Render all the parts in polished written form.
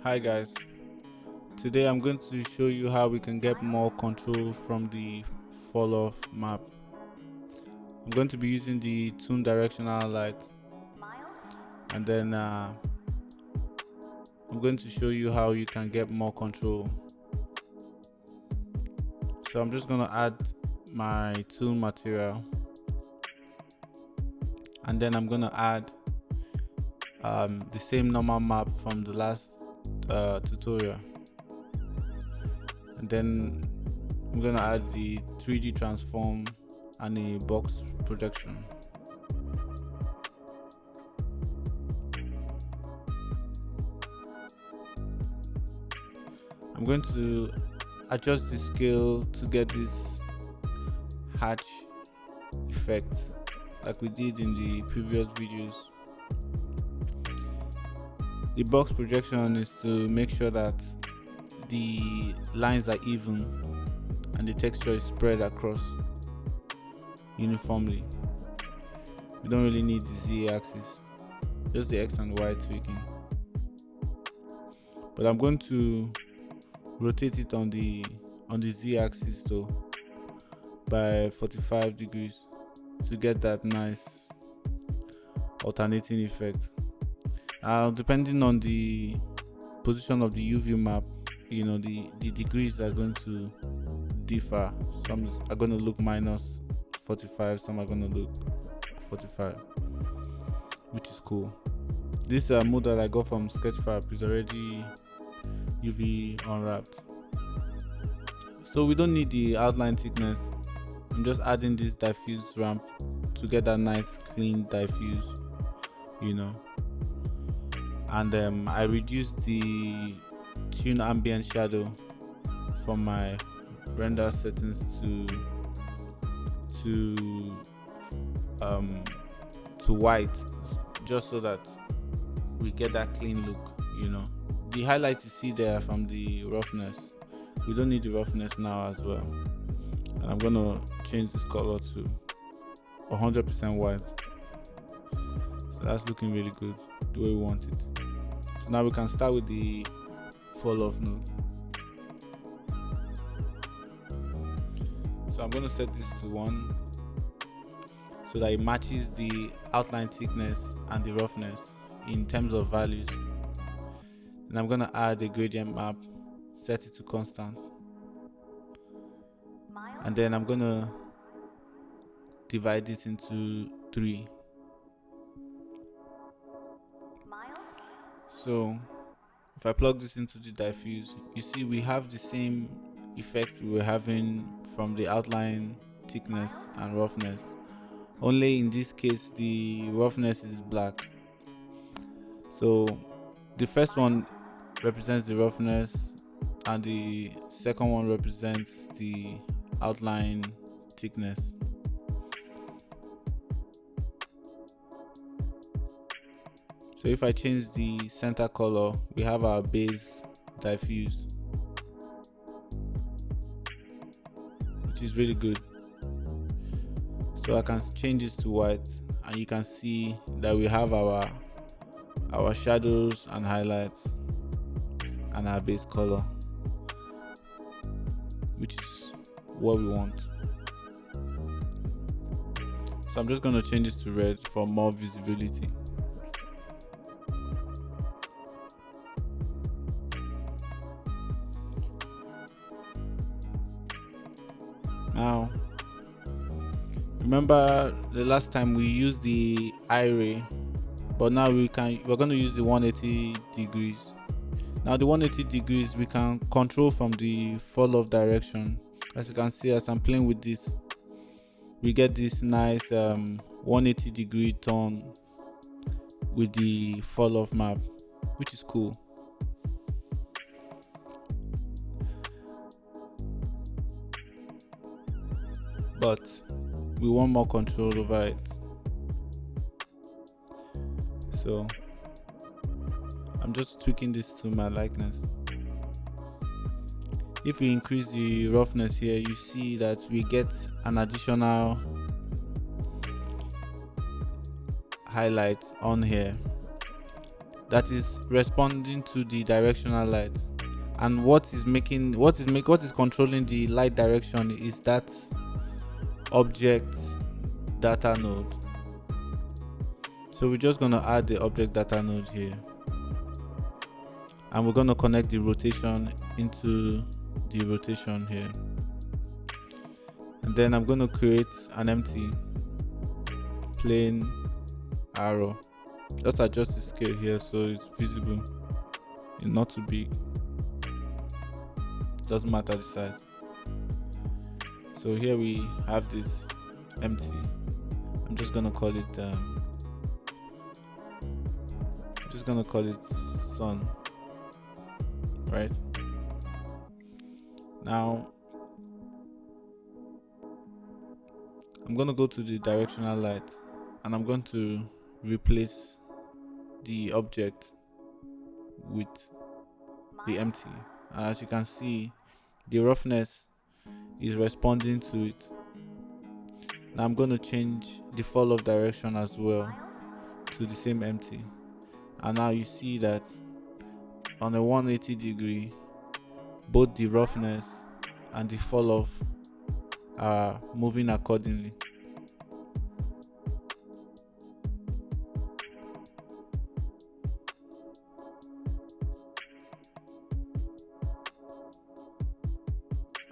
Hi guys, today I'm going to show you how we can get more control from the Falloff map. I'm going to be using the Toon directional light, and then I'm going to show you how you can get more control. So I'm just going to add my Toon material, and then I'm going to add the same normal map from the last tutorial, and then I'm going to add the 3D transform and a box projection. I'm going to adjust the scale to get this hatch effect like we did in the previous videos. The box projection is to make sure that the lines are even and the texture is spread across uniformly. We don't really need the z-axis, just the x and y tweaking. But I'm going to rotate it on the z-axis though by 45 degrees to get that nice alternating effect. Depending on the position of the UV map, the degrees are going to differ. Some are going to look minus 45, some are going to look 45, which is cool. This mode that I got from Sketchfab is already UV unwrapped, so we don't need the outline thickness. I'm just adding this diffuse ramp to get that nice clean diffuse, and I reduced the Toon ambient shadow from my render settings to white, just so that we get that clean look. The highlights you see there from the roughness, we don't need the roughness now as well. And I'm gonna change this color to 100% white, so that's looking really good, the way we want it. So now we can start with the Falloff node. So I'm going to set this to 1 so that it matches the outline thickness and the roughness in terms of values. And I'm going to add a gradient map, set it to constant, and then I'm going to divide this into 3. So if I plug this into the diffuse, you see we have the same effect we were having from the outline thickness and roughness, only in this case the roughness is black. So the first one represents the roughness and the second one represents the outline thickness. So if I change the center color, we have our base diffuse, which is really good. So I can change this to white, and you can see that we have our shadows and highlights and our base color, which is what we want. So I'm just going to change this to red for more visibility. Now, remember the last time we used the eye ray, but now we're going to use the 180 degrees. Now the 180 degrees we can control from the Falloff direction. As you can see, as I'm playing with this, we get this nice 180 degree turn with the Falloff map, which is cool. But we want more control over it, so I'm just tweaking this to my likeness. If we increase the roughness here, you see that we get an additional highlight on here that is responding to the directional light, and what is controlling the light direction is that object data node. So we're just going to add the object data node here, and we're going to connect the rotation into the rotation here, and then I'm going to create an empty plain arrow. Just adjust the scale here so it's visible, it's not too big, doesn't matter the size. So here we have this empty. I'm just gonna call it sun, right? Now I'm gonna go to the directional light, and I'm going to replace the object with the empty. As you can see, the roughness is responding to it. Now I'm going to change the Falloff direction as well to the same empty, and now you see that on a 180 degree, both the roughness and the Falloff are moving accordingly.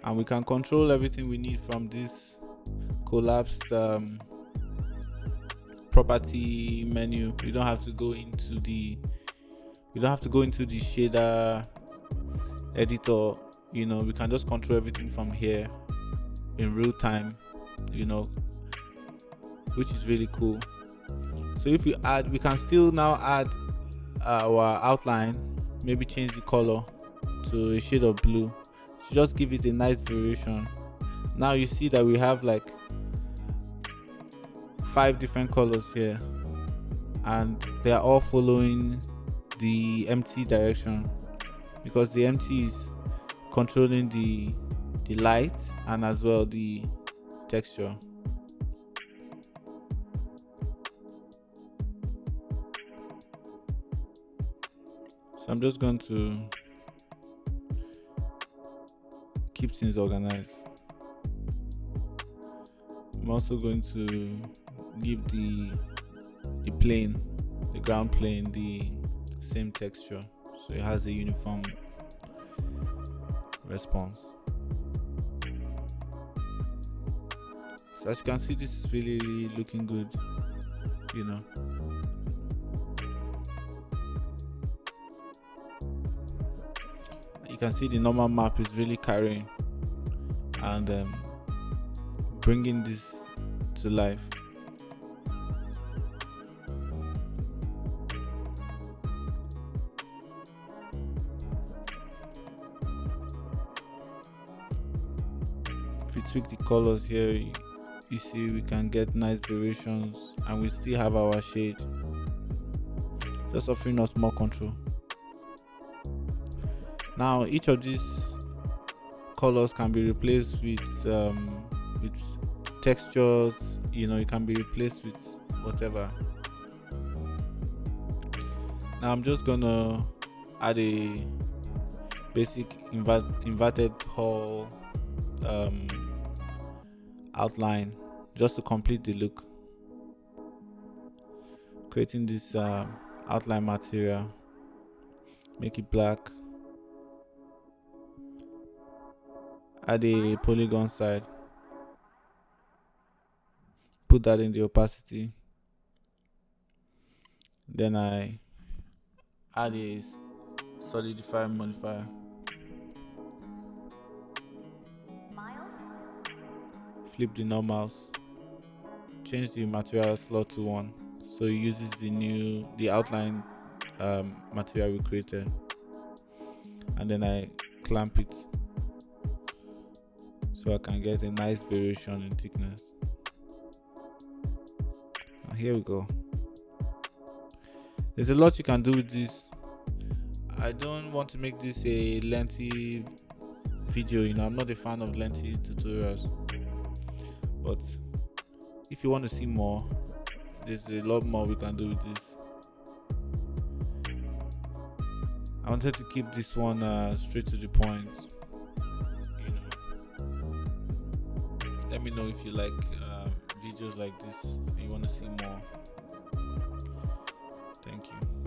And we can control everything we need from this collapsed property menu. We don't have to go into the shader editor. We can just control everything from here in real time, which is really cool. So if we can still now add our outline, maybe change the color to a shade of blue to just give it a nice variation. Now you see that we have like 5 different colors here, and they are all following the empty direction, because the empty is controlling the light and as well the texture. So I'm just going to keep things organized. I'm also going to give the ground plane the same texture, so it has a uniform response. So as you can see, this is really looking good. You can see the normal map is really carrying and bringing this to life. If we tweak the colors here, you see we can get nice variations, and we still have our shade, just offering us more control. Now each of these colors can be replaced with textures. It can be replaced with whatever. Now I'm just gonna add a basic inverted hull outline just to complete the look, creating this outline material, make it black, add a polygon side, put that in the opacity, then I add a solidify modifier, flip the normals, change the material slot to 1 so it uses the outline material we created, and then I clamp it so I can get a nice variation in thickness. And here we go. There's a lot you can do with this. I don't want to make this a lengthy video. I'm not a fan of lengthy tutorials, but if you want to see more, there's a lot more we can do with this. I wanted to keep this one straight to the point. You know, let me know if you like videos like this and you want to see more. Thank you.